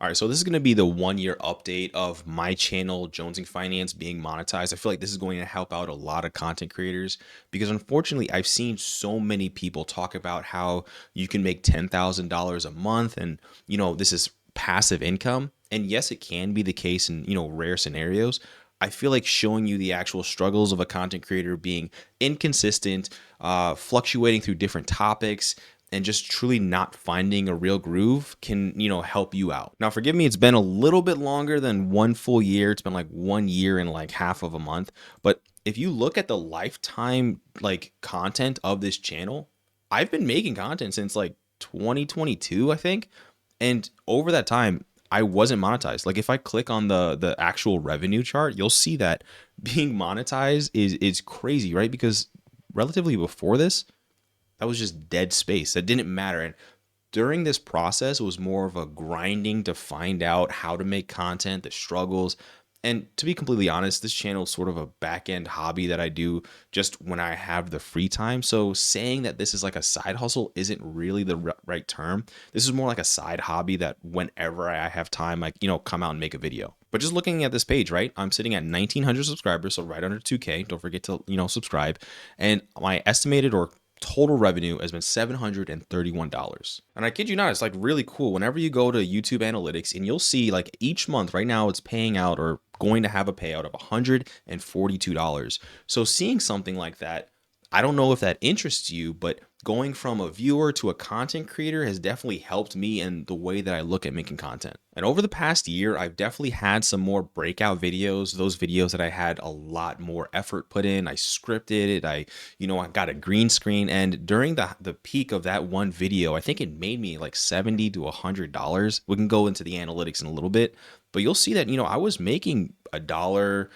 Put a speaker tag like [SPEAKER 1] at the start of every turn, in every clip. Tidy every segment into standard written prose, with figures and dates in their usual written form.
[SPEAKER 1] All right, so this is going to be the 1 year update of my channel, Jonesing Finance, being monetized. I feel like this is going to help out a lot of content creators because unfortunately, I've seen so many people talk about how you can make $10,000 a month and, this is passive income. And yes, it can be the case in, rare scenarios. I feel like showing you the actual struggles of a content creator being inconsistent, fluctuating through different topics, and just truly not finding a real groove can, help you out. Now, forgive me, it's been a little bit longer than 1 full year. It's been like 1 year and like half of a month. But if you look at the lifetime like content of this channel, I've been making content since like 2022, I think. And over that time, I wasn't monetized. Like if I click on the actual revenue chart, you'll see that being monetized is crazy, right? Because relatively before this, that was just dead space. That didn't matter. And during this process, it was more of a grinding to find out how to make content, the struggles. And to be completely honest, this channel is sort of a back end hobby that I do just when I have the free time. So saying that this is like a side hustle isn't really the right term. This is more like a side hobby that whenever I have time, I, come out and make a video. But just looking at this page, right? I'm sitting at 1,900 subscribers, so right under 2K. Don't forget to, subscribe. And my estimated or total revenue has been $731. And I kid you not, it's like really cool. Whenever you go to YouTube analytics and you'll see like each month right now it's paying out or going to have a payout of $142. So seeing something like that, I don't know if that interests you, but going from a viewer to a content creator has definitely helped me in the way that I look at making content. And over the past year, I've definitely had some more breakout videos, those videos that I had a lot more effort put in. I scripted it. I got a green screen. And during the peak of that one video, I think it made me like $70 to $100. We can go into the analytics in a little bit, but you'll see that, I was making $1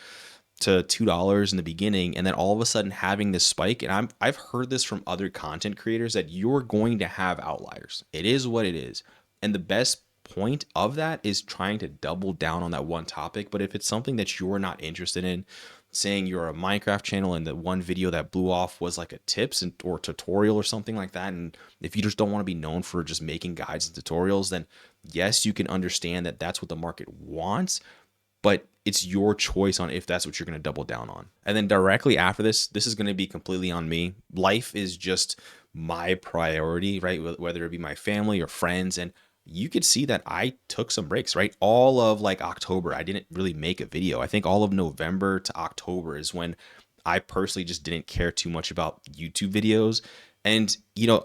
[SPEAKER 1] to $2 in the beginning, and then all of a sudden having this spike. And I've heard this from other content creators that you're going to have outliers. It is what it is. And the best point of that is trying to double down on that one topic. But if it's something that you're not interested in, saying you're a Minecraft channel and the one video that blew off was like a tips or tutorial or something like that, and if you just don't want to be known for just making guides and tutorials, then yes, you can understand that that's what the market wants, but it's your choice on if that's what you're going to double down on. And then directly after this is going to be completely on me. Life is just my priority, right? Whether it be my family or friends. And you could see that I took some breaks, right? All of like October, I didn't really make a video. I think all of November to October is when I personally just didn't care too much about YouTube videos. And,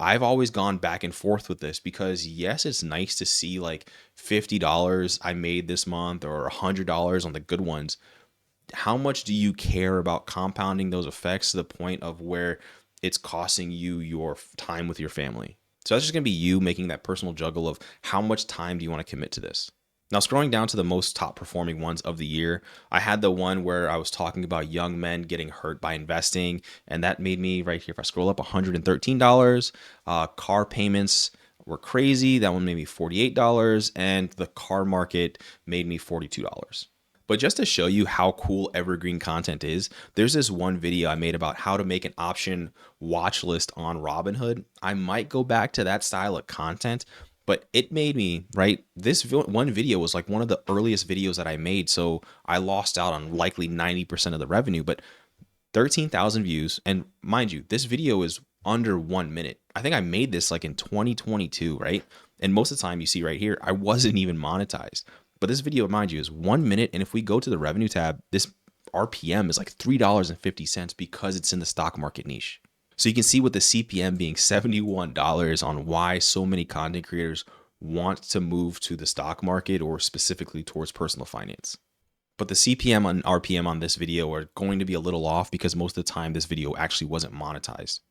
[SPEAKER 1] I've always gone back and forth with this because yes, it's nice to see like $50 I made this month or $100 on the good ones. How much do you care about compounding those effects to the point of where it's costing you your time with your family? So that's just going to be you making that personal juggle of how much time do you want to commit to this? Now, scrolling down to the most top performing ones of the year, I had the one where I was talking about young men getting hurt by investing, and that made me right here, if I scroll up, $113. Car payments were crazy. That one made me $48, and the car market made me $42. But just to show you how cool Evergreen content is, there's this one video I made about how to make an option watch list on Robinhood. I might go back to that style of content, but it made me, right? This one video was like one of the earliest videos that I made. So I lost out on likely 90% of the revenue, but 13,000 views. And mind you, this video is under 1 minute. I think I made this like in 2022, right? And most of the time you see right here, I wasn't even monetized. But this video, mind you, is 1 minute. And if we go to the revenue tab, this RPM is like $3.50 because it's in the stock market niche. So you can see with the CPM being $71 on why so many content creators want to move to the stock market or specifically towards personal finance. But the CPM and RPM on this video are going to be a little off because most of the time this video actually wasn't monetized.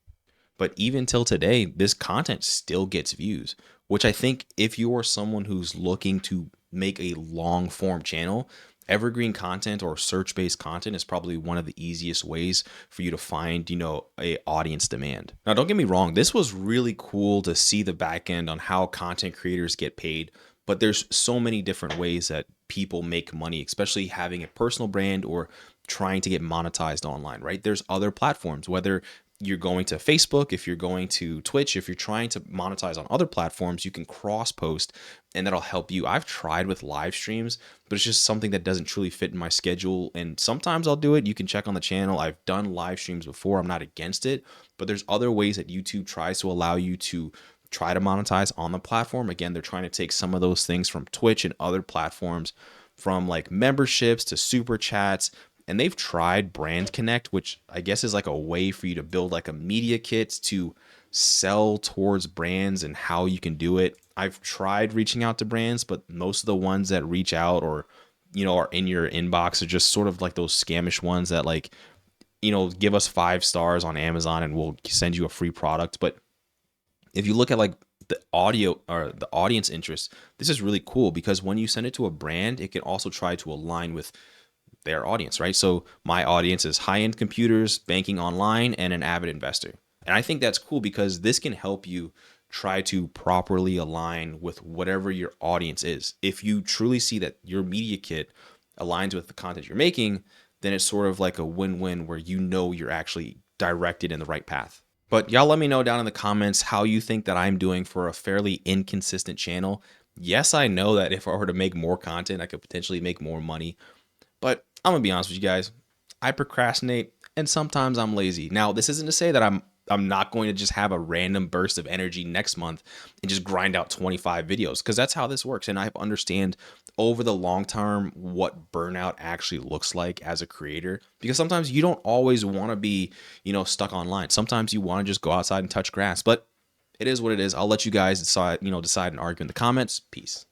[SPEAKER 1] But even till today, this content still gets views, which I think if you're someone who's looking to make a long form channel, evergreen content or search-based content is probably one of the easiest ways for you to find, a audience demand. Now, don't get me wrong. This was really cool to see the back end on how content creators get paid, but there's so many different ways that people make money, especially having a personal brand or trying to get monetized online, right? There's other platforms, whether you're going to Facebook, if you're going to Twitch, if you're trying to monetize on other platforms, you can cross post and that'll help you. I've tried with live streams, but it's just something that doesn't truly fit in my schedule. And sometimes I'll do it. You can check on the channel. I've done live streams before. I'm not against it, but there's other ways that YouTube tries to allow you to try to monetize on the platform. Again, they're trying to take some of those things from Twitch and other platforms, from like memberships to super chats. And they've tried Brand Connect, which I guess is like a way for you to build like a media kit to sell towards brands and how you can do it. I've tried reaching out to brands, but most of the ones that reach out or, are in your inbox are just sort of like those scamish ones that like, give us 5 stars on Amazon and we'll send you a free product. But if you look at like the audio or the audience interest, this is really cool because when you send it to a brand, it can also try to align with their audience, right? So my audience is high-end computers, banking online, and an avid investor. And I think that's cool because this can help you try to properly align with whatever your audience is. If you truly see that your media kit aligns with the content you're making, then it's sort of like a win-win where you're actually directed in the right path. But y'all let me know down in the comments how you think that I'm doing for a fairly inconsistent channel. Yes, I know that if I were to make more content, I could potentially make more money. But I'm gonna be honest with you guys. I procrastinate and sometimes I'm lazy. Now, this isn't to say that I'm not going to just have a random burst of energy next month and just grind out 25 videos, because that's how this works. And I understand over the long term what burnout actually looks like as a creator, because sometimes you don't always want to be, stuck online. Sometimes you want to just go outside and touch grass, but it is what it is. I'll let you guys decide and argue in the comments. Peace.